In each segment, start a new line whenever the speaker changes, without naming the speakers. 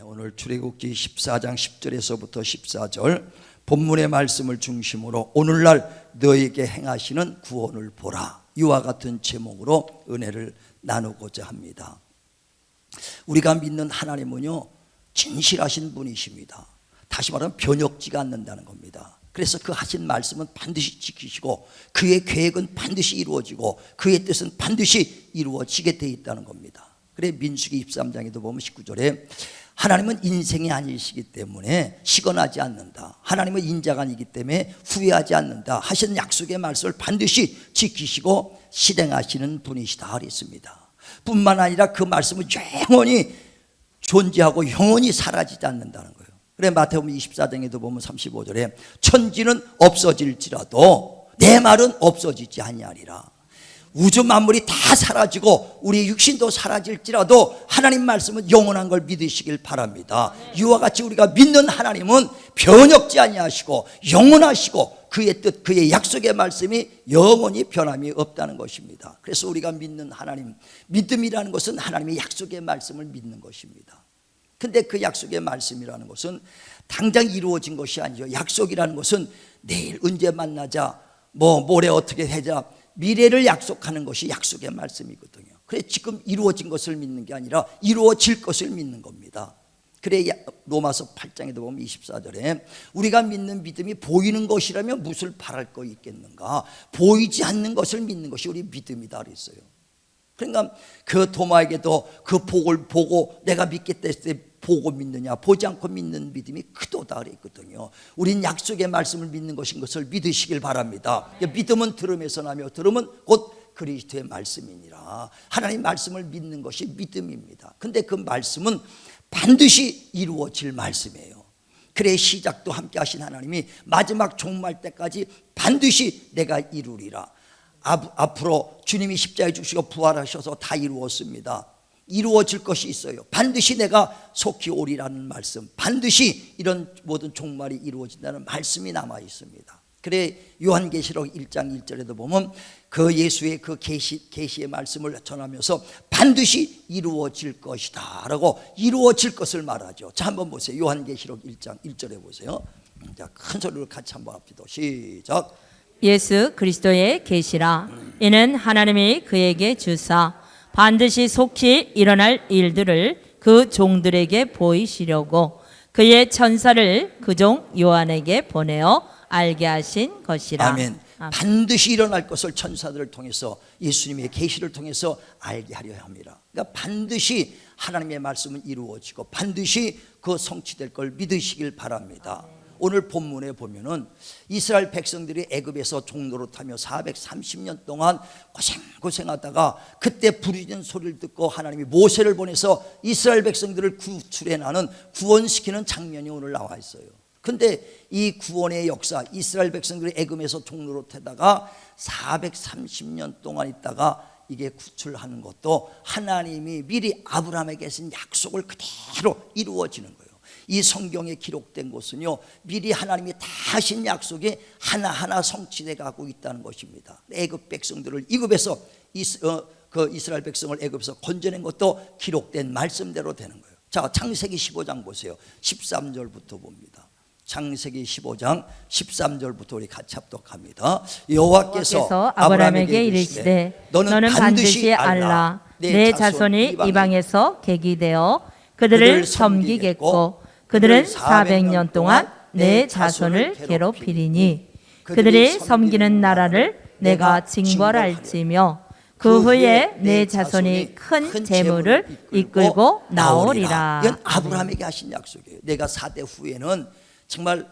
오늘 출애굽기 14장 10절에서부터 14절 본문의 말씀을 중심으로 오늘날 너에게 행하시는 구원을 보라, 이와 같은 제목으로 은혜를 나누고자 합니다. 우리가 믿는 하나님은요, 진실하신 분이십니다. 다시 말하면 변혁지가 않는다는 겁니다. 그래서 그 하신 말씀은 반드시 지키시고 그의 계획은 반드시 이루어지고 그의 뜻은 반드시 이루어지게 되어 있다는 겁니다. 그래 민수기 23장에도 보면 19절에 하나님은 인생이 아니시기 때문에 시건하지 않는다, 하나님은 인자가 아니기 때문에 후회하지 않는다 하시는 약속의 말씀을 반드시 지키시고 실행하시는 분이시다 그랬습니다. 뿐만 아니라 그 말씀은 영원히 존재하고 영원히 사라지지 않는다는 거예요. 그래 마태복음 24장에도 보면 35절에 천지는 없어질지라도 내 말은 없어지지 아니하리라. 우주 만물이 다 사라지고 우리 육신도 사라질지라도 하나님 말씀은 영원한 걸 믿으시길 바랍니다. 이와 같이 우리가 믿는 하나님은 변혁지 아니하시고 영원하시고 그의 뜻, 그의 약속의 말씀이 영원히 변함이 없다는 것입니다. 그래서 우리가 믿는 하나님, 믿음이라는 것은 하나님의 약속의 말씀을 믿는 것입니다. 근데 그 약속의 말씀이라는 것은 당장 이루어진 것이 아니죠. 약속이라는 것은 내일 언제 만나자, 모레 어떻게 하자, 미래를 약속하는 것이 약속의 말씀이거든요. 그래 지금 이루어진 것을 믿는 게 아니라 이루어질 것을 믿는 겁니다. 그래 로마서 8장에도 보면 24절에 우리가 믿는 믿음이 보이는 것이라면 무엇을 바랄 거 있겠는가, 보이지 않는 것을 믿는 것이 우리 믿음이다 그랬어요. 그러니까 그 도마에게도 그 복을 보고 내가 믿겠다 했을 때 보고 믿느냐, 보지 않고 믿는 믿음이 크도다 그랬거든요. 우린 약속의 말씀을 믿는 것인 것을 믿으시길 바랍니다. 믿음은 들음에서 나며 들음은 곧 그리스도의 말씀이니라. 하나님 말씀을 믿는 것이 믿음입니다. 근데 그 말씀은 반드시 이루어질 말씀이에요. 그래 시작도 함께 하신 하나님이 마지막 종말 때까지 반드시 내가 이루리라. 앞으로 주님이 십자가에 죽으시고 부활하셔서 다 이루었습니다. 이루어질 것이 있어요. 반드시 내가 속히 오리라는 말씀, 반드시 이런 모든 종말이 이루어진다는 말씀이 남아 있습니다. 그래 요한계시록 1장 1절에도 보면 그 예수의 그 계시의 말씀을 전하면서 반드시 이루어질 것이다 라고 이루어질 것을 말하죠. 자 한번 보세요. 요한계시록 1장 1절에 보세요. 자, 큰 소리로 같이 한번 합시다. 시작.
예수 그리스도의 계시라. 이는 하나님이 그에게 주사 반드시 속히 일어날 일들을 그 종들에게 보이시려고 그의 천사를 그 종 요한에게 보내어 알게 하신 것이라.
아멘. 반드시 일어날 것을 천사들을 통해서 예수님의 계시를 통해서 알게 하려 합니다. 그러니까 반드시 하나님의 말씀은 이루어지고 반드시 그 성취될 걸 믿으시길 바랍니다. 오늘 본문에 보면은 이스라엘 백성들이 애굽에서 종노릇하며 430년 동안 고생하다가 그때 부르짖는 소리를 듣고 하나님이 모세를 보내서 이스라엘 백성들을 구출해나는 구원시키는 장면이 오늘 나와 있어요. 근데 이 구원의 역사, 이스라엘 백성들이 애굽에서 종노릇하다가 430년 동안 있다가 이게 구출하는 것도 하나님이 미리 아브라함에게 하신 약속을 그대로 이루어지는 거예요. 이 성경에 기록된 것은요, 미리 하나님이 다 하신 약속이 하나하나 성취돼 가고 있다는 것입니다. 애굽 백성들을 이굽에서 그 이스라엘 백성을 애굽에서 건져낸 것도 기록된 말씀대로 되는 거예요. 자, 창세기 15장 보세요. 13절부터 봅니다. 창세기 15장 13절부터 우리 같이 합독합니다. 여호와께서 아브라함에게 이르시되
너는 반드시 알라. 내 자손이 이방에서 객이 되어 그들을 섬기겠고 그들은 400년 동안 내 자손을 괴롭히리니 그들이 섬기는 나라를 내가 징벌할지며 그 후에 내 자손이 큰 재물을 이끌고 나오리라.
이건 아브라함에게 하신 약속이에요. 내가 4대 후에는 정말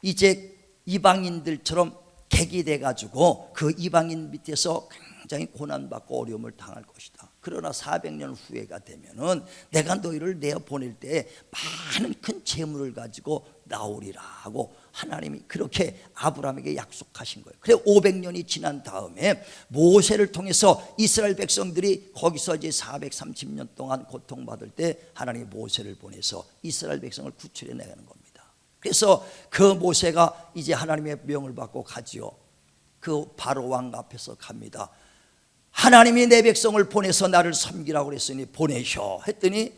이제 이방인들처럼 객이 돼가지고 그 이방인 밑에서 굉장히 고난받고 어려움을 당할 것이다. 그러나 400년 후에가 되면은 내가 너희를 내어 보낼 때 많은 큰 재물을 가지고 나오리라 하고 하나님이 그렇게 아브라함에게 약속하신 거예요. 그래 500년이 지난 다음에 모세를 통해서 이스라엘 백성들이 거기서 이제 430년 동안 고통받을 때 하나님이 모세를 보내서 이스라엘 백성을 구출해 내가는 겁니다. 그래서 그 모세가 이제 하나님의 명을 받고 가지요. 그 바로 왕 앞에서 갑니다. 하나님이 내 백성을 보내서 나를 섬기라고 그랬으니 보내셔 했더니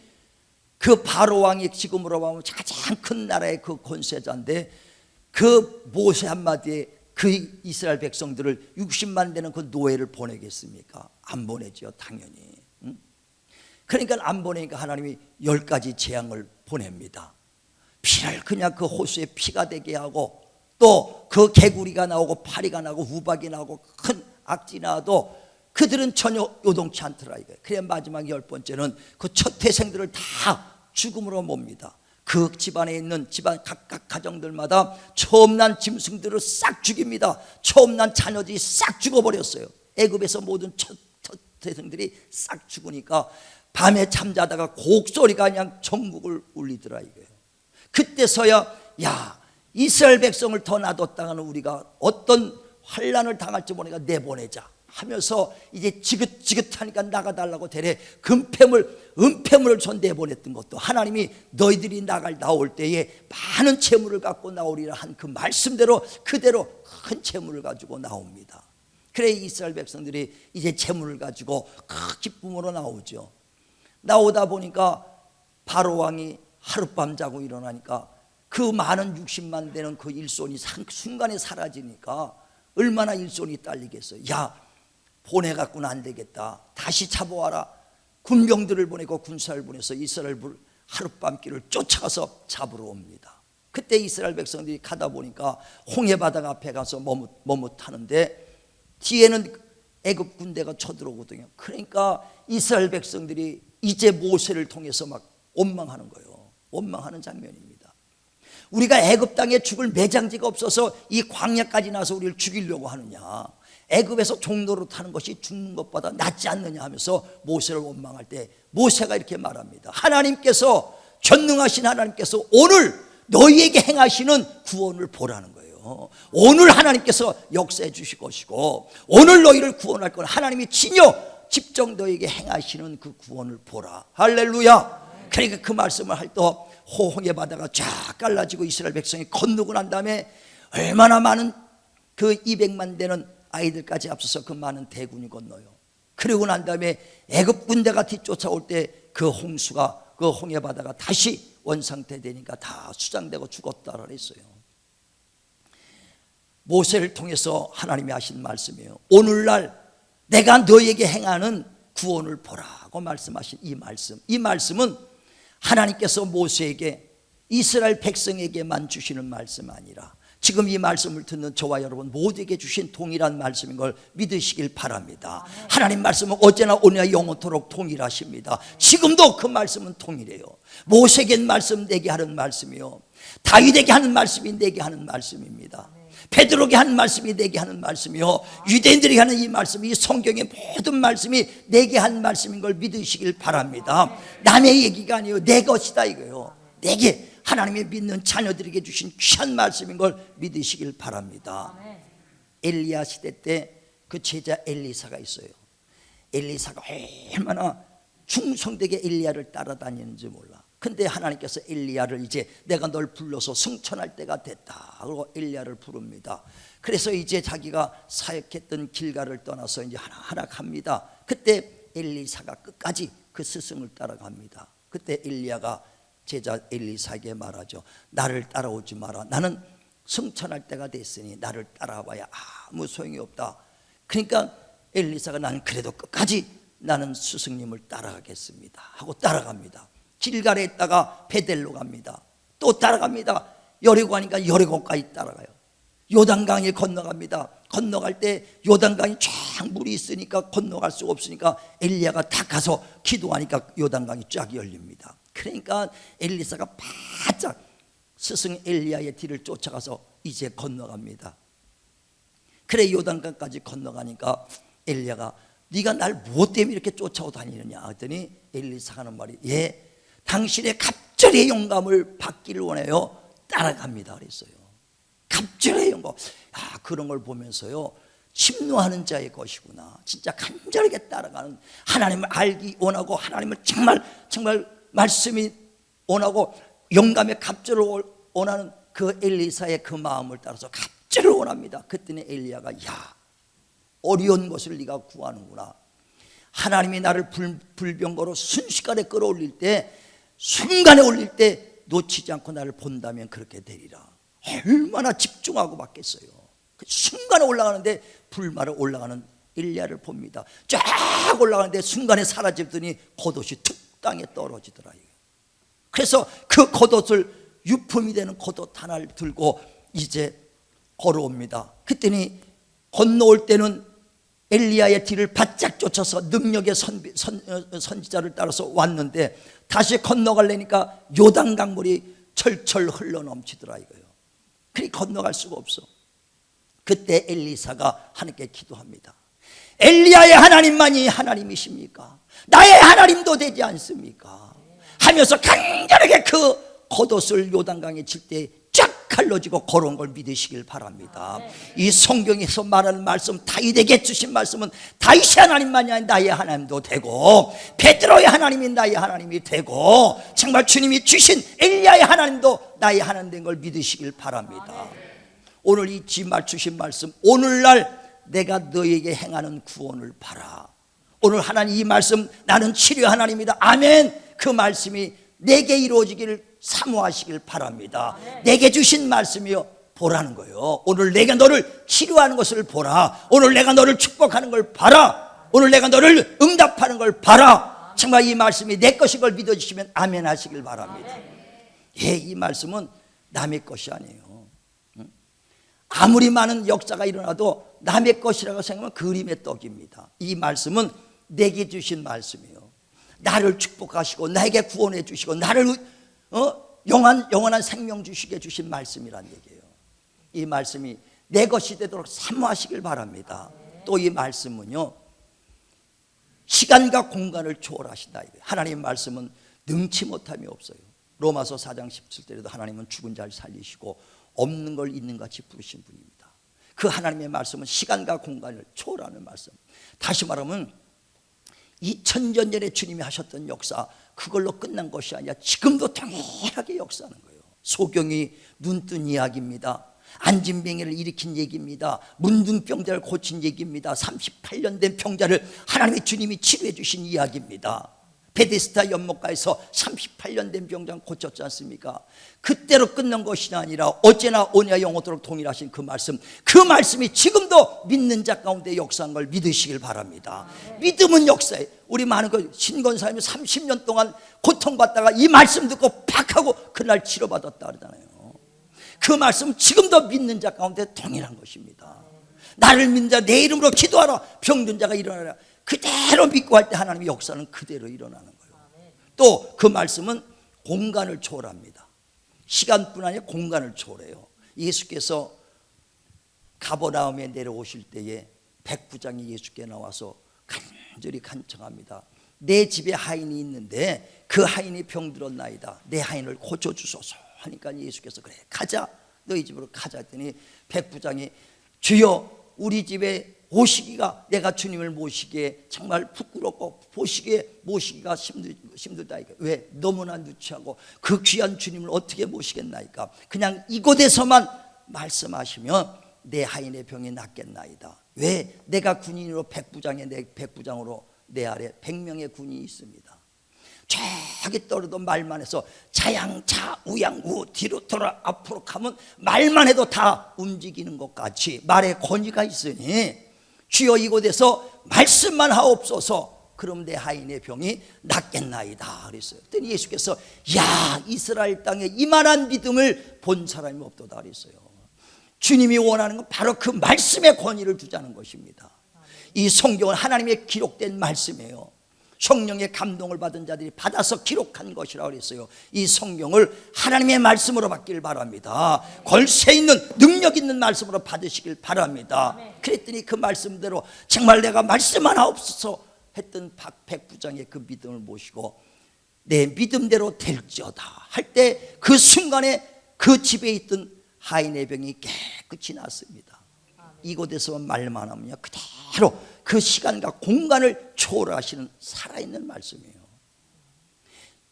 그 바로 왕이 지금으로 보면 가장 큰 나라의 그 권세자인데 그 모세 한마디에 그 이스라엘 백성들을 60만 되는 그 노예를 보내겠습니까? 안 보내죠, 당연히. 그러니까 안 보내니까 하나님이 10가지 재앙을 보냅니다. 피를 그냥 그 호수에 피가 되게 하고, 또 그 개구리가 나오고 파리가 나오고 우박이 나오고 큰 악쥐 나와도 그들은 전혀 요동치 않더라 이거예요. 그래 마지막 10번째는 그 첫 태생들을 다 죽음으로 몹니다. 그 집안에 있는 집안 각각 가정들마다 처음 난 짐승들을 싹 죽입니다. 처음 난 자녀들이 싹 죽어버렸어요. 애굽에서 모든 첫 태생들이 싹 죽으니까 밤에 잠자다가 곡소리가 그냥 전국을 울리더라 이거예요. 그때서야 야, 이스라엘 백성을 더 놔뒀다가는 우리가 어떤 환난을 당할지 모르니까 내보내자 하면서 이제 지긋지긋하니까 나가달라고 되레 은폐물을 전 내보냈던 것도 하나님이 너희들이 나올 때에 많은 재물을 갖고 나오리라 한 그 말씀대로 그대로 큰 재물을 가지고 나옵니다. 그래 이스라엘 백성들이 이제 재물을 가지고 큰 기쁨으로 나오죠. 나오다 보니까 바로 왕이 하룻밤 자고 일어나니까 그 많은 60만 되는 그 일손이 순간에 사라지니까 얼마나 일손이 딸리겠어요. 야, 보내갖고는 안 되겠다. 다시 잡아와라. 군병들을 보내고 군사를 보내서 이스라엘을 하룻밤길을 쫓아가서 잡으러 옵니다. 그때 이스라엘 백성들이 가다 보니까 홍해바다 앞에 가서 머뭇하는데 뒤에는 애굽 군대가 쳐들어오거든요. 그러니까 이스라엘 백성들이 이제 모세를 통해서 막 원망하는 거예요. 원망하는 장면입니다. 우리가 애굽 땅에 죽을 매장지가 없어서 이 광야까지 나서 우리를 죽이려고 하느냐, 애굽에서 종로로 타는 것이 죽는 것보다 낫지 않느냐 하면서 모세를 원망할 때 모세가 이렇게 말합니다. 하나님께서, 전능하신 하나님께서 오늘 너희에게 행하시는 구원을 보라는 거예요. 오늘 하나님께서 역사해 주실 것이고 오늘 너희를 구원할 건 하나님이 직접 너희에게 행하시는 그 구원을 보라. 할렐루야. 그러니까 그 말씀을 할 때 호홍의 바다가 쫙 갈라지고 이스라엘 백성이 건너고 난 다음에 얼마나 많은 그 200만 되는 아이들까지 앞서서 그 많은 대군이 건너요. 그리고 난 다음에 애굽 군대가 뒤쫓아올 때 그 홍수가, 그 홍해 바다가 다시 원상태 되니까 다 수장되고 죽었다라 그랬어요. 모세를 통해서 하나님이 하신 말씀이에요. 오늘날 내가 너에게 행하는 구원을 보라고 말씀하신 이 말씀은 하나님께서 모세에게, 이스라엘 백성에게만 주시는 말씀 아니라 지금 이 말씀을 듣는 저와 여러분 모두에게 주신 동일한 말씀인 걸 믿으시길 바랍니다. 하나님 말씀은 어제나 오늘나 영원토록 동일하십니다. 지금도 그 말씀은 동일해요. 모세에게 말씀 내게 하는 말씀이요, 다윗에게 하는 말씀이 내게 하는 말씀입니다. 베드로에게 하는 말씀이 내게 하는 말씀이요, 유대인들에게 하는 이 말씀이, 이 성경의 모든 말씀이 내게 한 말씀인 걸 믿으시길 바랍니다. 남의 얘기가 아니에요. 내 것이다 이거예요. 내게 하나님의 믿는 자녀들에게 주신 귀한 말씀인 걸 믿으시길 바랍니다. 엘리야 시대 때 그 제자 엘리사가 있어요. 엘리사가 얼마나 충성되게 엘리야를 따라다니는지 몰라. 근데 하나님께서 엘리야를 이제 내가 널 불러서 승천할 때가 됐다 그러고 엘리야를 부릅니다. 그래서 이제 자기가 사역했던 길가를 떠나서 이제 하나하나 갑니다. 그때 엘리사가 끝까지 그 스승을 따라갑니다. 그때 엘리야가 제자 엘리사에게 말하죠. 나를 따라오지 마라. 나는 승천할 때가 됐으니 나를 따라와야 아무 소용이 없다. 그러니까 엘리사가 나는 그래도 끝까지 나는 스승님을 따라가겠습니다 하고 따라갑니다. 길갈에 있다가 베델로 갑니다. 또 따라갑니다. 여리고 가니까 여리고까지 따라가요. 요단강에 건너갑니다. 건너갈 때 요단강이 쫙 물이 있으니까 건너갈 수가 없으니까 엘리야가 딱 가서 기도하니까 요단강이 쫙 열립니다. 그러니까 엘리사가 바짝 스승 엘리야의 뒤를 쫓아가서 이제 건너갑니다. 그래 요단강까지 건너가니까 엘리야가 네가 날 무엇 때문에 이렇게 쫓아오 다니느냐 했더니 엘리사가 하는 말이, 예, 당신의 갑절의 영감을 받기를 원해요. 따라갑니다 그랬어요. 갑절의 영감. 그런 걸 보면서요, 침노하는 자의 것이구나. 진짜 간절하게 따라가는, 하나님을 알기 원하고 하나님을 정말 말씀이 원하고 영감의 갑절을 원하는 그 엘리사의 그 마음을 따라서 갑절을 원합니다. 그때는 엘리야가, 야, 어려운 것을 네가 구하는구나. 하나님이 나를 불병거로 순식간에 끌어올릴 때 순간에 올릴 때 놓치지 않고 나를 본다면 그렇게 되리라. 얼마나 집중하고 받겠어요. 그 순간에 올라가는데 불마를 올라가는 엘리야를 봅니다. 쫙 올라가는데 순간에 사라지더니 겉옷이 툭 땅에 떨어지더라. 그래서 그 겉옷을 유품이 되는 겉옷 하나를 들고 이제 걸어옵니다. 그때니 건너올 때는 엘리야의 뒤를 바짝 쫓아서 능력의 선지자를 따라서 왔는데 다시 건너가려니까 요단 강물이 철철 흘러넘치더라 이거예요. 그리 건너갈 수가 없어. 그때 엘리사가 하나님께 기도합니다. 엘리야의 하나님만이 하나님이십니까? 나의 하나님도 되지 않습니까? 하면서 간절하게 그 겉옷을 요단강에 칠 때 쫙 갈라지고 걸어온 걸 믿으시길 바랍니다. 이 성경에서 말하는 말씀, 다윗에게 주신 말씀은 다윗의 하나님만이 아닌 나의 하나님도 되고 베드로의 하나님이 나의 하나님이 되고 정말 주님이 주신 엘리야의 하나님도 나의 하나님 된 걸 믿으시길 바랍니다. 오늘 이 지말 주신 말씀, 오늘날 내가 너에게 행하는 구원을 봐라. 오늘 하나님 이 말씀, 나는 치료 하나님이다. 아멘. 그 말씀이 내게 이루어지기를 사모하시길 바랍니다. 내게 주신 말씀이요 보라는 거예요. 오늘 내가 너를 치료하는 것을 보라. 오늘 내가 너를 축복하는 걸 봐라. 오늘 내가 너를 응답하는 걸 봐라. 정말 이 말씀이 내 것인 걸 믿어주시면 아멘 하시길 바랍니다. 예, 이 말씀은 남의 것이 아니에요. 아무리 많은 역사가 일어나도 남의 것이라고 생각하면 그림의 떡입니다. 이 말씀은 내게 주신 말씀이에요. 나를 축복하시고 나에게 구원해 주시고 나를 영원한 생명 주시게 주신 말씀이란 얘기예요. 이 말씀이 내 것이 되도록 사모하시길 바랍니다. 또 이 말씀은요 시간과 공간을 초월하신다. 하나님 말씀은 능치 못함이 없어요. 로마서 4장 17절에도 하나님은 죽은 자를 살리시고 없는 걸 있는 같이 부르신 분입니다. 그 하나님의 말씀은 시간과 공간을 초월하는 말씀. 다시 말하면 2000년 전에 주님이 하셨던 역사, 그걸로 끝난 것이 아니라 지금도 동일하게 역사하는 거예요. 소경이 눈뜬 이야기입니다. 안진뱅이를 일으킨 얘기입니다. 문둥병자를 고친 얘기입니다. 38년 된 병자를 하나님의 주님이 치료해 주신 이야기입니다. 베데스다 연못가에서 38년 된 병자 고쳤지 않습니까? 그때로 끝난 것이 아니라 어제나 오냐 영원토록 동일하신 그 말씀, 그 말씀이 지금도 믿는 자 가운데 역사한 걸 믿으시길 바랍니다. 믿음은 역사에 우리 많은 그 신건사님이 30년 동안 고통받다가 이 말씀 듣고 팍 하고 그날 치료받았다 그러잖아요. 그 말씀 지금도 믿는 자 가운데 동일한 것입니다. 나를 믿는 자 내 이름으로 기도하라. 병든 자가 일어나라. 그대로 믿고 할 때 하나님의 역사는 그대로 일어나는 거예요. 또 그 말씀은 공간을 초월합니다. 시간뿐 아니라 공간을 초월해요. 예수께서 가버나움에 내려오실 때에 백부장이 예수께 나와서 간절히 간청합니다. 내 집에 하인이 있는데 그 하인이 병들었나이다. 내 하인을 고쳐주소서 하니까 예수께서 그래 가자, 너희 집으로 가자 했더니 백부장이 주여 우리 집에 오시기가, 내가 주님을 모시기에 정말 부끄럽고 보시기에 모시기가 힘들다니까. 왜? 너무나 누추하고 그 귀한 주님을 어떻게 모시겠나이까. 그냥 이곳에서만 말씀하시면 내 하인의 병이 낫겠나이다. 왜? 내가 군인으로 백부장으로 내 아래 100명의 군인이 있습니다. 저기 떨어도 말만 해서 자양자 우양우 뒤로 돌아 앞으로 가면 말만 해도 다 움직이는 것 같이 말에 권위가 있으니 주여 이곳에서 말씀만 하옵소서. 그럼 내 하인의 병이 낫겠나이다 그랬어요. 그랬더니 예수께서 야 이스라엘 땅에 이만한 믿음을 본 사람이 없도다 그랬어요. 주님이 원하는 건 바로 그 말씀의 권위를 두자는 것입니다. 이 성경은 하나님의 기록된 말씀이에요. 성령의 감동을 받은 자들이 받아서 기록한 것이라고 그랬어요. 이 성경을 하나님의 말씀으로 받기를 바랍니다. 권세 있는 능력 있는 말씀으로 받으시길 바랍니다. 그랬더니 그 말씀대로 정말 내가 말씀 하나 없어서 했던 백부장의 그 믿음을 모시고 내 믿음대로 될지어다 할 때 그 순간에 그 집에 있던 하인의 병이 깨끗이 났습니다. 이곳에서 말만 하면요 그대로 그 시간과 공간을 초월하시는 살아있는 말씀이에요.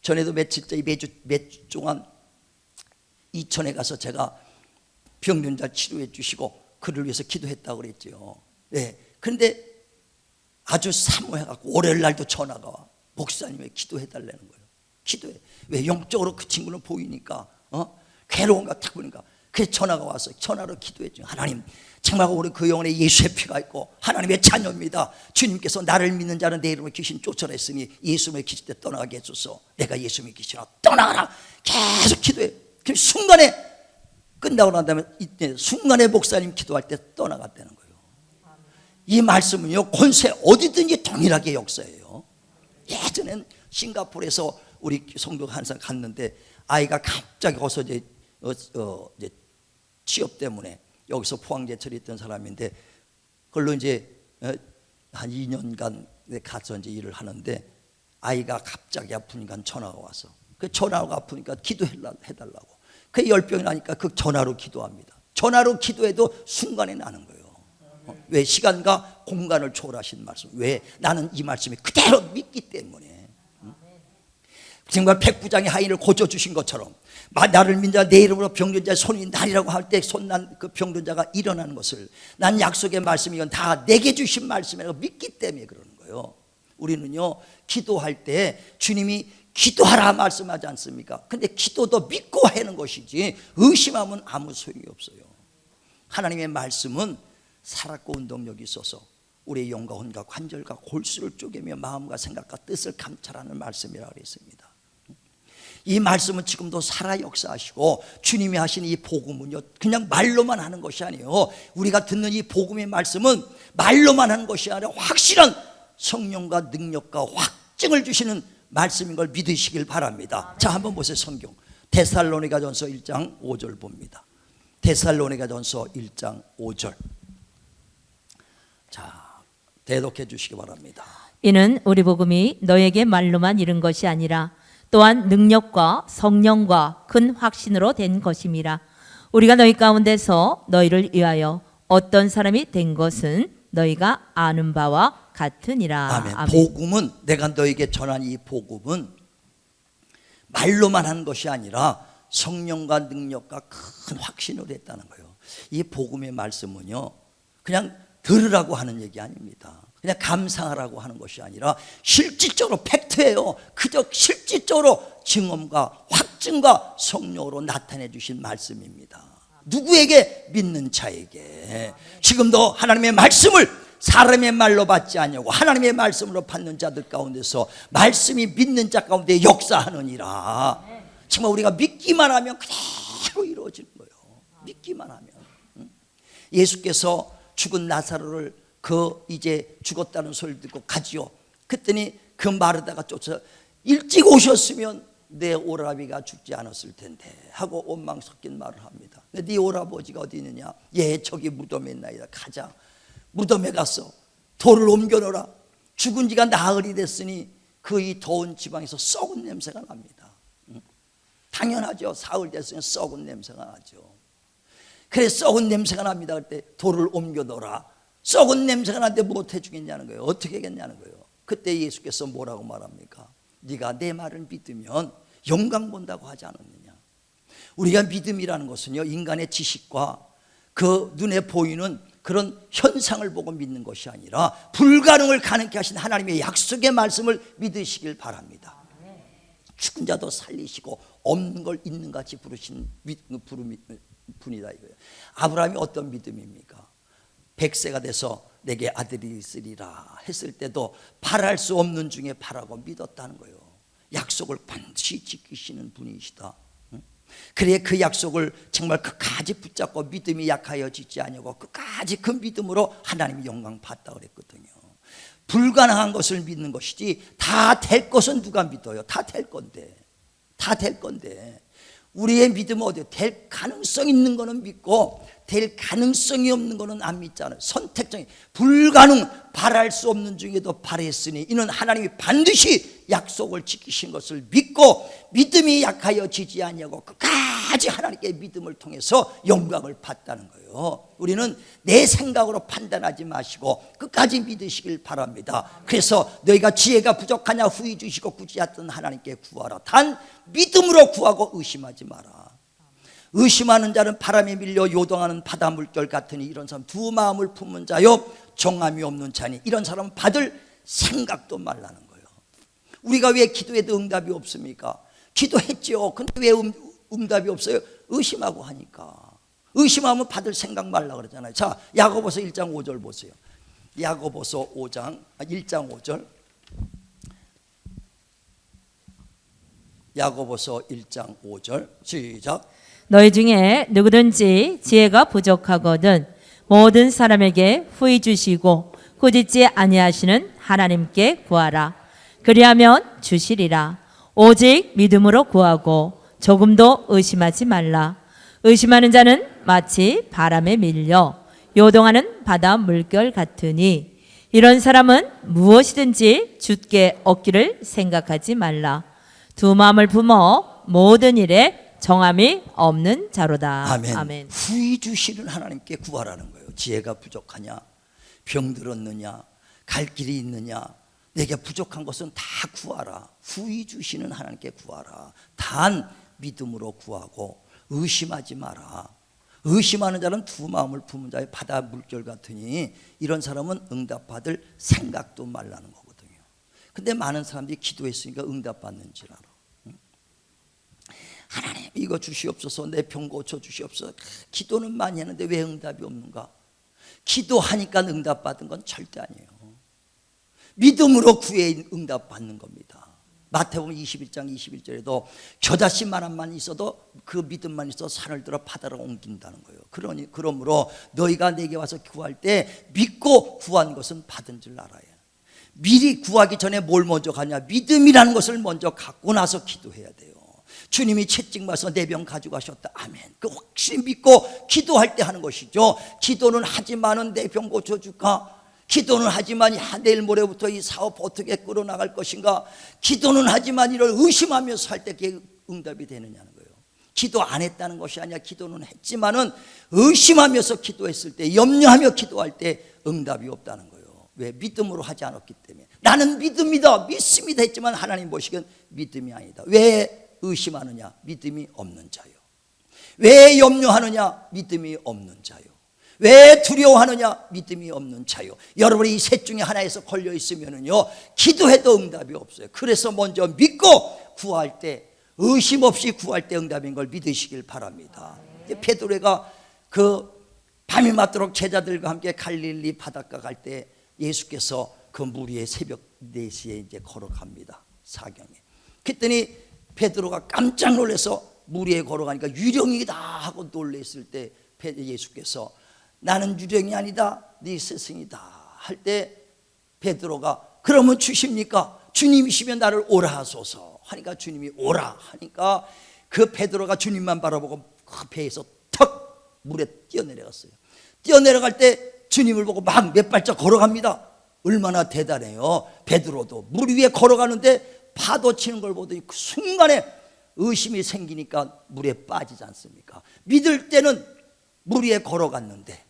전에도 며칠 몇 주 동안 이천에 가서 제가 병든 자 치료해 주시고 그를 위해서 기도했다고 그랬죠. 네. 그런데 아주 사모해갖고 월요일 날도 전화가 와. 목사님이 기도해 달라는 거예요. 기도해. 왜? 영적으로 그 친구는 보이니까 괴로운가 탁 보니까. 그래서 전화가 왔어요. 전화로 기도했죠. 하나님, 정말 우리 그 영혼에 예수의 피가 있고 하나님의 자녀입니다. 주님께서 나를 믿는 자는 내 이름으로 귀신 쫓아라 했으니 예수님의 귀신 때 떠나게 해줘서 내가 예수님의 귀신아 떠나가라. 계속 기도해. 그 순간에 끝나고 난 다음에 이때 순간에 목사님 기도할 때 떠나갔다는 거예요. 이 말씀은요, 권세 어디든지 동일하게 역사해요. 예전엔 싱가포르에서 우리 성도가 항상 갔는데 아이가 갑자기 어서 이제 취업 때문에 여기서 포항제철에 있던 사람인데 그걸로 이제 한 2년간 가서 이제 일을 하는데 아이가 갑자기 아프니까 전화가 와서 그 전화가 아프니까 기도해달라고. 그 열병이 나니까 그 전화로 기도합니다. 전화로 기도해도 순간에 나는 거예요. 왜? 시간과 공간을 초월하신 말씀. 왜? 나는 이 말씀이 그대로 믿기 때문에. 정말 백부장의 하인을 고쳐주신 것처럼 나를 믿는 자 내 이름으로 병든 자의 손이 나리라고 할 때 손난 그 병든 자가 일어나는 것을 난 약속의 말씀이 이건 다 내게 주신 말씀이라고 믿기 때문에 그러는 거예요. 우리는요 기도할 때 주님이 기도하라 말씀하지 않습니까? 근데 기도도 믿고 하는 것이지 의심하면 아무 소용이 없어요. 하나님의 말씀은 살았고 운동력이 있어서 우리의 영과 혼과 관절과 골수를 쪼개며 마음과 생각과 뜻을 감찰하는 말씀이라고 했습니다. 이 말씀은 지금도 살아 역사하시고 주님이 하신 이 복음은요 그냥 말로만 하는 것이 아니에요. 우리가 듣는 이 복음의 말씀은 말로만 하는 것이 아니라 확실한 성령과 능력과 확증을 주시는 말씀인 걸 믿으시길 바랍니다. 자, 한번 보세요. 성경 데살로니가전서 1장 5절 봅니다. 데살로니가전서 1장 5절. 자, 대독해 주시기 바랍니다.
이는 우리 복음이 너에게 말로만 이른 것이 아니라 또한 능력과 성령과 큰 확신으로 된 것임이라. 우리가 너희 가운데서 너희를 위하여 어떤 사람이 된 것은 너희가 아는 바와 같으니라.
아멘. 복음은 내가 너에게 전한 이 복음은 말로만 한 것이 아니라 성령과 능력과 큰 확신으로 했다는 거예요. 이 복음의 말씀은요 그냥 들으라고 하는 얘기 아닙니다. 그냥 감상하라고 하는 것이 아니라 실질적으로 팩트예요. 그저 실질적으로 증언과 확증과 성령으로 나타내 주신 말씀입니다. 누구에게? 믿는 자에게. 지금도 하나님의 말씀을 사람의 말로 받지 않냐고 하나님의 말씀으로 받는 자들 가운데서 말씀이 믿는 자 가운데 역사하느니라. 정말 우리가 믿기만 하면 그대로 이루어지는 거예요. 믿기만 하면. 예수께서 죽은 나사로를 그 이제 죽었다는 소리를 듣고 가지요. 그랬더니 그 마르다가 쫓아 일찍 오셨으면 내 오라비가 죽지 않았을 텐데 하고 원망 섞인 말을 합니다. 근데 네 오라버지가 어디 있느냐? 예, 저기 무덤에 있나이다. 가자. 무덤에 가서 돌을 옮겨놓으라. 죽은 지가 나흘이 됐으니 그 이 더운 지방에서 썩은 냄새가 납니다. 당연하죠. 사흘 됐으니 썩은 냄새가 나죠. 그래 썩은 냄새가 납니다. 그때 돌을 옮겨놓으라. 썩은 냄새가 나는데 못 해주겠냐는 거예요. 어떻게 하겠냐는 거예요. 그때 예수께서 뭐라고 말합니까? 네가 내 말을 믿으면 영광 본다고 하지 않았느냐. 우리가 믿음이라는 것은요 인간의 지식과 그 눈에 보이는 그런 현상을 보고 믿는 것이 아니라 불가능을 가능케 하신 하나님의 약속의 말씀을 믿으시길 바랍니다. 죽은 자도 살리시고 없는 걸 있는 같이 부르신 분이다 이거예요. 아브라함이 어떤 믿음입니까? 100세가 돼서 내게 아들이 있으리라 했을 때도 바랄 수 없는 중에 바라고 믿었다는 거예요. 약속을 반드시 지키시는 분이시다. 그래 그 약속을 정말 끝까지 붙잡고 믿음이 약하여지지 아니하고 끝까지 그 믿음으로 하나님이 영광 받다 그랬거든요. 불가능한 것을 믿는 것이지 다 될 것은 누가 믿어요? 다 될 건데. 다 될 건데. 우리의 믿음은 어디에 될 가능성 있는 거는 믿고 될 가능성이 없는 거는 안 믿잖아요. 선택적인 불가능 바랄 수 없는 중에도 바랬으니 이는 하나님이 반드시 약속을 지키신 것을 믿고 믿음이 약하여지지 아니하고 끝까지 하나님께 믿음을 통해서 영광을 받다는 거예요. 우리는 내 생각으로 판단하지 마시고 끝까지 믿으시길 바랍니다. 그래서 너희가 지혜가 부족하냐 후히 주시고 구제하던 하나님께 구하라. 단 믿음으로 구하고 의심하지 마라. 의심하는 자는 바람에 밀려 요동하는 바다 물결 같으니 이런 사람 두 마음을 품은 자요 정함이 없는 자니 이런 사람은 받을 생각도 말라는 거예요. 우리가 왜 기도해도 응답이 없습니까? 기도했죠. 근데 왜 응답이 없어요? 의심하고 하니까. 의심하면 받을 생각 말라 그러잖아요. 자, 야고보서 1장 5절 보세요. 야고보서 1장 5절. 야고보서 1장 5절 시작.
너희 중에 누구든지 지혜가 부족하거든 모든 사람에게 후히 주시고 꾸짖지 아니하시는 하나님께 구하라. 그리하면 주시리라. 오직 믿음으로 구하고 조금도 의심하지 말라. 의심하는 자는 마치 바람에 밀려 요동하는 바다 물결 같으니 이런 사람은 무엇이든지 주께 얻기를 생각하지 말라. 두 마음을 품어 모든 일에 정함이 없는 자로다.
아멘. 후히 주시는 하나님께 구하라는 거예요. 지혜가 부족하냐, 병들었느냐, 갈 길이 있느냐, 내게 부족한 것은 다 구하라. 후히 주시는 하나님께 구하라. 단 믿음으로 구하고 의심하지 마라. 의심하는 자는 두 마음을 품은 자의 바다 물결 같으니 이런 사람은 응답받을 생각도 말라는 거거든요. 근데 많은 사람들이 기도했으니까 응답받는 줄 알아. 하나님 이거 주시옵소서, 내 병 고쳐 주시옵소서. 기도는 많이 했는데 왜 응답이 없는가? 기도하니까 응답받은 건 절대 아니에요. 믿음으로 구해 응답받는 겁니다. 마태복음 21장 21절에도 겨자씨만한만 있어도 그 믿음만 있어 산을 들어 바다로 옮긴다는 거예요. 그러므로 너희가 내게 와서 구할 때 믿고 구한 것은 받은 줄 알아야. 미리 구하기 전에 뭘 먼저 가냐? 믿음이라는 것을 먼저 갖고 나서 기도해야 돼요. 주님이 채찍 맞아서 내 병 가져가셨다. 아멘. 그 확실히 믿고 기도할 때 하는 것이죠. 기도는 하지만은 내 병 고쳐줄까? 기도는 하지만 내일 모레부터 이 사업 어떻게 끌어나갈 것인가? 기도는 하지만 이를 의심하면서 할 때 그게 응답이 되느냐는 거예요. 기도 안 했다는 것이 아니라 기도는 했지만은 의심하면서 기도했을 때, 염려하며 기도할 때 응답이 없다는 거예요. 왜? 믿음으로 하지 않았기 때문에. 나는 믿음이다, 믿습니다 했지만 하나님 보시기엔 믿음이 아니다. 왜 의심하느냐? 믿음이 없는 자요. 왜 염려하느냐? 믿음이 없는 자요. 왜 두려워하느냐? 믿음이 없는 자요. 여러분이 이 셋 중에 하나에서 걸려 있으면은요, 기도해도 응답이 없어요. 그래서 먼저 믿고 구할 때, 의심 없이 구할 때 응답인 걸 믿으시길 바랍니다. 베드로가 그 밤이 맞도록 제자들과 함께 갈릴리 바닷가 갈 때 예수께서 그 물 위에 새벽 4시에 이제 걸어갑니다. 사경에. 그랬더니 베드로가 깜짝 놀라서 물 위에 걸어가니까 유령이다 하고 놀랐을 때 예수께서 나는 유령이 아니다, 네 스승이다 할 때 베드로가 그러면 주십니까? 주님이시면 나를 오라 하소서 하니까 주님이 오라 하니까 그 베드로가 주님만 바라보고 그 배에서 턱 물에 뛰어내려갔어요. 뛰어내려갈 때 주님을 보고 막 몇 발짝 걸어갑니다. 얼마나 대단해요. 베드로도 물 위에 걸어가는데 파도 치는 걸 보더니 그 순간에 의심이 생기니까 물에 빠지지 않습니까? 믿을 때는 물 위에 걸어갔는데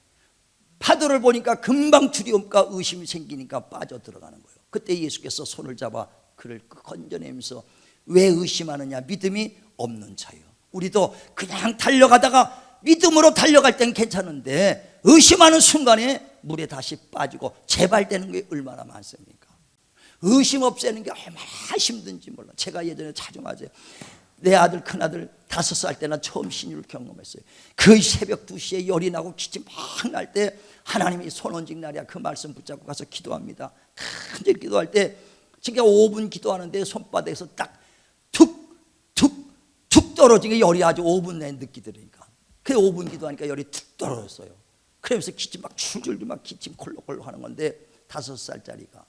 파도를 보니까 금방 두려움과 의심이 생기니까 빠져들어가는 거예요. 그때 예수께서 손을 잡아 그를 건져내면서 왜 의심하느냐? 믿음이 없는 자요. 우리도 그냥 달려가다가 믿음으로 달려갈 땐 괜찮은데 의심하는 순간에 물에 다시 빠지고 재발되는 게 얼마나 많습니까? 의심 없애는 게 얼마나 힘든지 몰라. 제가 예전에 자중하죠. 내 아들 큰아들 5살 때나 처음 신유를 경험했어요. 그 새벽 2시에 열이 나고 기침 막 날 때 하나님이 손언직 날이야 그 말씀 붙잡고 가서 기도합니다. 간절히 기도할 때 제가 5분 기도하는데 손바닥에서 딱 툭 떨어진 게 열이 아주 5분 내에 느끼더라니까. 그 5분 기도하니까 열이 툭 떨어졌어요. 그러면서 기침 막 줄줄 막 기침 콜록콜록 하는 건데 5살짜리가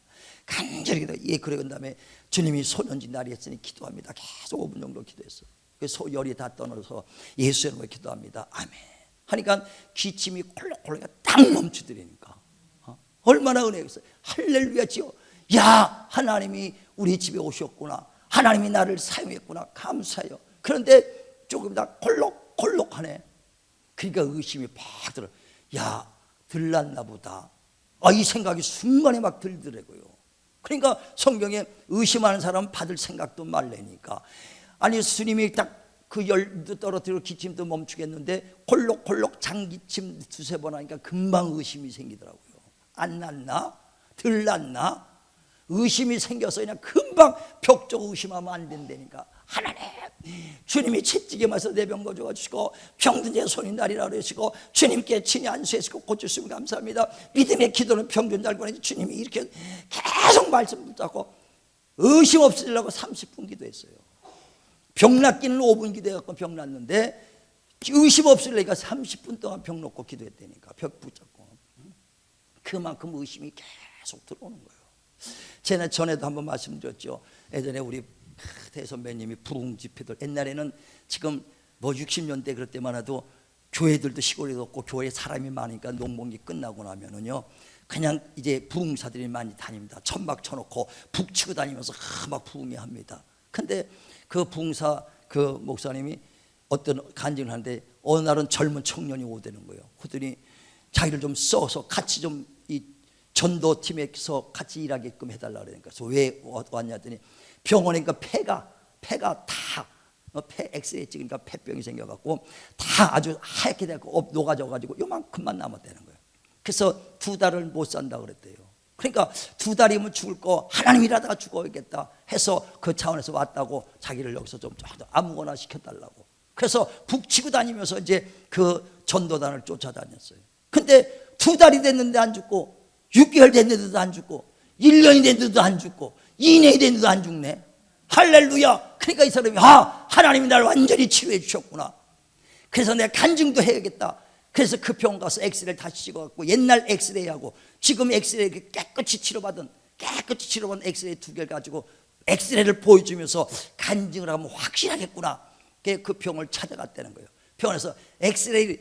간절히 기도. 예, 그러고 다음에 주님이 손언직 날이 했으니 기도합니다. 계속 5분 정도 기도했어요. 그래서 열이 다 떠나서 예수 이름으로 기도합니다. 아멘. 하니까 기침이 콜록콜록 딱 멈추더라니까. 얼마나 은혜가 있어요. 할렐루야지요. 야, 하나님이 우리 집에 오셨구나. 하나님이 나를 사용했구나. 감사해요. 그런데 조금 다 콜록콜록하네. 그러니까 의심이 팍 들어. 야, 들났나 보다. 이 생각이 순간에 막 들더라고요. 그러니까 성경에 의심하는 사람은 받을 생각도 말래니까. 아니 스님이 딱 그 열도 떨어뜨리고 기침도 멈추겠는데 콜록콜록 장기침 2-3번 하니까 금방 의심이 생기더라고요. 안 났나? 덜 났나? 의심이 생겨서 그냥 금방 벽쪽 의심하면 안 된다니까. 하나님, 주님이 채찍에 맞서 내 병 고쳐 주시고 병든 제 손이 나리라 그러시고 주님께 친히 안수해서 고쳤으면 감사합니다. 믿음의 기도는 병든 잘 보내지. 주님이 이렇게 계속 말씀 붙잡고 의심 없으려고 30분 기도했어요. 병 낫기는 5분 기도해갖고 병 낫는데 의심 없으려니까 30분 동안 병 놓고 기도했다니까. 벽 붙잡고. 그만큼 의심이 계속 들어오는 거예요. 제가 전에도 한번 말씀드렸죠. 예전에 우리 대선배님이 부흥 집회들, 옛날에는 지금 뭐 60년대 그럴 때만 해도 교회들도 시골에 없고 교회에 사람이 많으니까 농번기 끝나고 나면은요 그냥 이제 부흥사들이 많이 다닙니다. 천막 쳐놓고 북 치고 다니면서 막 부흥회 합니다. 근데 그 부흥사 그 목사님이 어떤 간증을 하는데 어느 날은 젊은 청년이 오되는 거예요. 그러더니 자기를 좀 써서 같이 좀 이 전도팀에서 같이 일하게끔 해달라 그러니까. 그래서 왜 왔냐 했더니 병원에 폐가 다 폐 엑스레이 찍으니까 폐병이 생겨갖고 다 아주 하얗게 돼갖고 녹아져가지고 요만큼만 남았다는 거예요. 그래서 2달을 못 산다 그랬대요. 그러니까 2달이면 죽을 거 하나님 일하다가 죽어야겠다 해서 그 차원에서 왔다고 자기를 여기서 좀 아무거나 시켜달라고. 그래서 북치고 다니면서 이제 그 전도단을 쫓아다녔어요. 근데 2달이 됐는데 안 죽고 6개월 됐는데도 안 죽고 1년이 됐는데도 안 죽고 2년이 됐는데도 안 죽네. 할렐루야. 그러니까 이 사람이 하나님이 나를 완전히 치료해 주셨구나. 그래서 내가 간증도 해야겠다. 그래서 그 병원 가서 엑스레이를 다시 찍어갖고 옛날 엑스레이하고 지금 엑스레이 깨끗이 치료받은 엑스레이 2개를 가지고 엑스레이를 보여주면서 간증을 하면 확실하겠구나. 그 병을 찾아갔다는 거예요. 병원에서 엑스레이를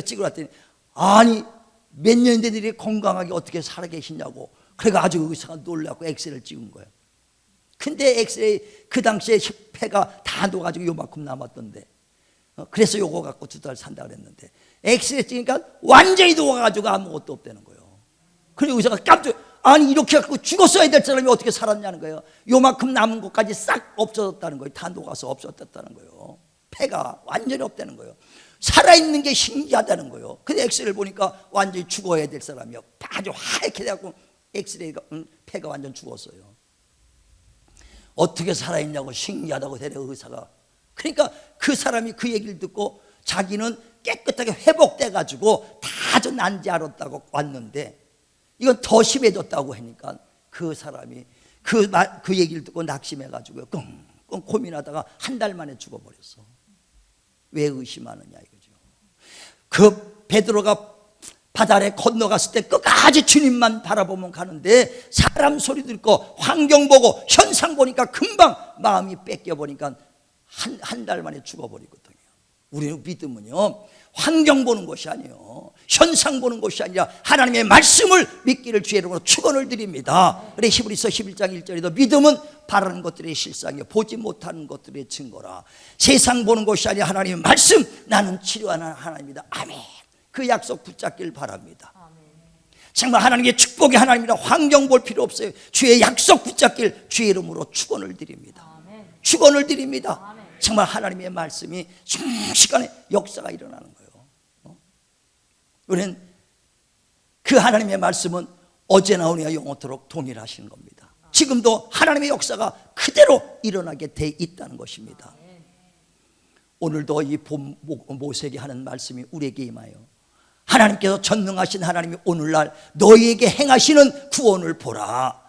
찍으러 왔더니 아니 몇 년 된 일이 건강하게 어떻게 살아계시냐고. 그러니까 아주 의사가 놀라고 엑스레이를 찍은 거예요. 근데 엑스레이 그 당시에 폐가 다 녹아가지고 요만큼 남았던데 그래서 요거 갖고 2달 산다 그랬는데 엑스레이 찍으니까 완전히 녹아가지고 아무것도 없다는 거예요. 그리고 의사가 깜짝 아니 이렇게 갖고 죽었어야 될 사람이 어떻게 살았냐는 거예요. 요만큼 남은 것까지 싹 없어졌다는 거예요. 다 녹아서 없어졌다는 거예요. 폐가 완전히 없다는 거예요. 살아있는 게 신기하다는 거예요. 근데 엑스레이를 보니까 완전히 죽어야 될 사람이요. 아주 하얗게 돼갖고 엑스레이가 폐가 완전 죽었어요. 어떻게 살아있냐고 신기하다고 대래 의사가. 그러니까 그 사람이 그 얘기를 듣고 자기는 깨끗하게 회복돼 가지고 다 좀 난지 알았다고 왔는데 이건 더 심해졌다고 하니까 그 사람이 그 얘기를 듣고 낙심해 가지고 끙끙 고민하다가 한 달 만에 죽어버렸어. 왜 의심하느냐 이거죠. 그 베드로가 바다 아래 건너갔을 때 끝까지 주님만 바라보면 가는데 사람 소리 듣고 환경 보고 현상 보니까 금방 마음이 뺏겨버리니까 한 달 만에 죽어버리거든요. 우리는 믿음은요 환경 보는 것이 아니에요. 현상 보는 것이 아니라 하나님의 말씀을 믿기를 주의 이름으로 축원을 드립니다. 그래 히브리서 11장 1절에도 믿음은 바라는 것들의 실상이요 보지 못하는 것들의 증거라. 세상 보는 것이 아니라 하나님의 말씀 나는 치료하는 하나님이다. 아멘. 그 약속 붙잡길 바랍니다. 정말 하나님의 축복의 하나님이라 환경 볼 필요 없어요. 주의 약속 붙잡길 주의 이름으로 축원을 드립니다. 축원을 드립니다. 정말 하나님의 말씀이 순식간에 역사가 일어나는 거예요. 우리는 그 하나님의 말씀은 어제나 오늘과 영원토록 동일하신 겁니다. 지금도 하나님의 역사가 그대로 일어나게 돼 있다는 것입니다. 오늘도 이 모세에게 하는 말씀이 우리에게 임하여 하나님께서 전능하신 하나님이 오늘날 너희에게 행하시는 구원을 보라.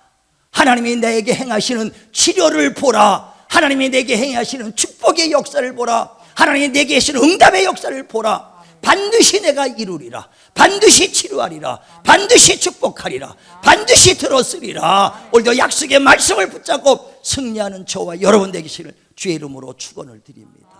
하나님이 내게 행하시는 치료를 보라. 하나님이 내게 행하시는 축복의 역사를 보라. 하나님이 내게 하시는 응답의 역사를 보라. 반드시 내가 이루리라. 반드시 치료하리라. 반드시 축복하리라. 반드시 들었으리라. 오늘도 약속의 말씀을 붙잡고 승리하는 저와 여러분 되기를 주의 이름으로 축원을 드립니다.